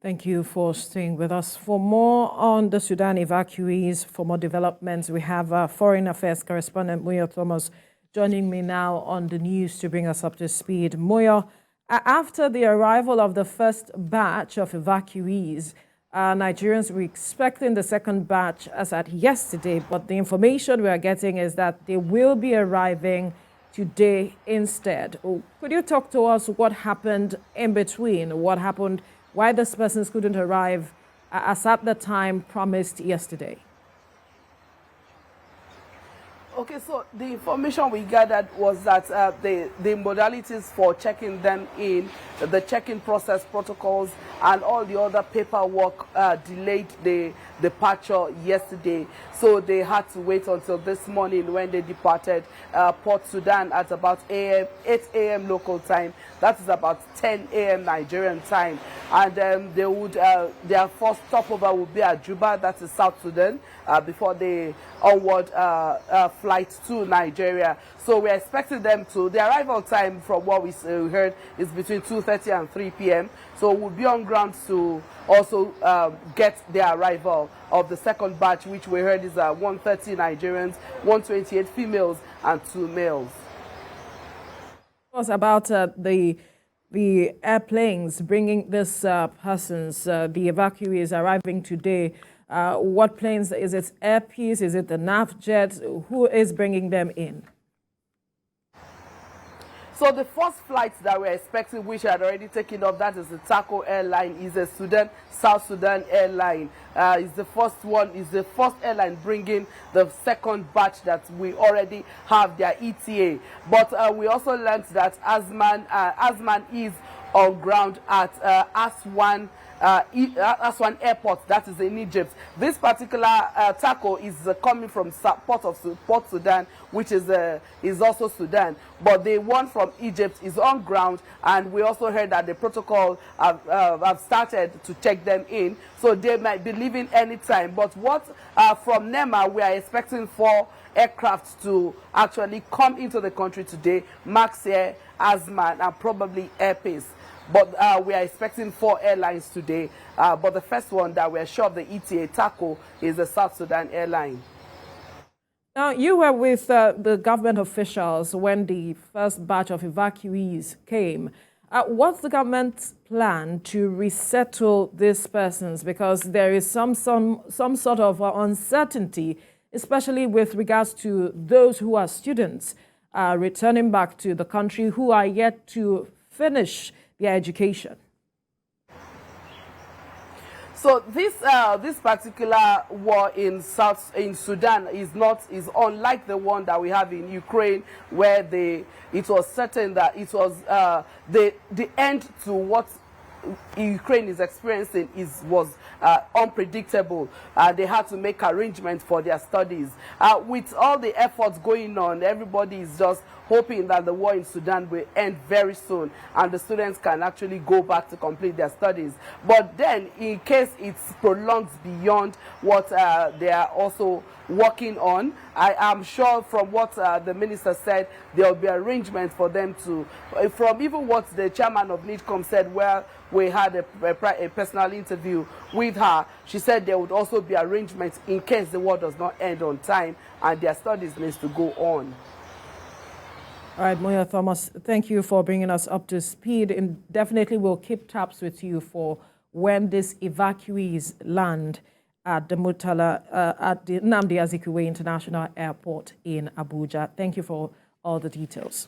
Thank you for staying with us. For more on the Sudan evacuees, for more developments, we have our Foreign Affairs correspondent Moyo Thomas joining me now on the news to bring us up to speed. Moyo, after the arrival of the first batch of evacuees, Nigerians were expecting the second batch as at yesterday, but the information we are getting is that they will be arriving today instead. Could you talk to us what happened in between? What happened? Why these persons couldn't arrive as at the time promised yesterday? Okay, so the information we gathered was that the modalities for checking them in, the check-in process protocols, and all the other paperwork delayed the departure yesterday. So they had to wait until this morning when they departed Port Sudan at about 8 a.m. local time. That is about 10 a.m. Nigerian time. And they would their first stopover would be at Juba, that is South Sudan, before the onward flight to Nigeria. So we're expecting them to, the arrival time from what we heard is between 2:30 and 3 p.m. So we'll be on ground to also get the arrival of the second batch, which we heard is 130 Nigerians, 128 females, and 2 males. It was about the airplanes bringing these persons, the evacuees arriving today. What planes? Is it Evacuees? Is it the NAF jets? Who is bringing them in? So the first flight that we're expecting, which had already taken off, that is the TACO airline, is a South Sudan airline. Is the first one, is the first airline bringing the second batch that we already have their ETA. But we also learned that Asman is on ground at Aswan airport, that is in Egypt. This particular TACO is coming from Port Sudan, which is also Sudan. But the one from Egypt is on ground, and we also heard that the protocol have started to check them in, so they might be leaving anytime. But what from NEMA, we are expecting 4 aircraft to actually come into the country today: Max Air, Asman, and probably Evacuees. But we are expecting 4 airlines today. But the first one that we're sure of the ETA TACO is the South Sudan airline. Now, you were with the government officials when the first batch of evacuees came. What's the government's plan to resettle these persons? Because there is some sort of uncertainty, especially with regards to those who are students returning back to the country who are yet to finish their education. So this particular war in Sudan is unlike the one that we have in Ukraine, where it was certain that it was the end to what Ukraine is experiencing was unpredictable. They had to make arrangements for their studies. With all the efforts going on, everybody is just hoping that the war in Sudan will end very soon and the students can actually go back to complete their studies. But then, in case it's prolonged beyond what they are also working on, I am sure from what the minister said, there will be arrangements for them to, from even what the chairman of NIDCOM said, where we had a personal interview with her. She said there would also be arrangements in case the war does not end on time and their studies needs to go on. All right, Moyo Thomas, thank you for bringing us up to speed, and definitely we'll keep tabs with you for when these evacuees land at the at the Nnamdi Azikiwe International Airport in Abuja. Thank you for all the details.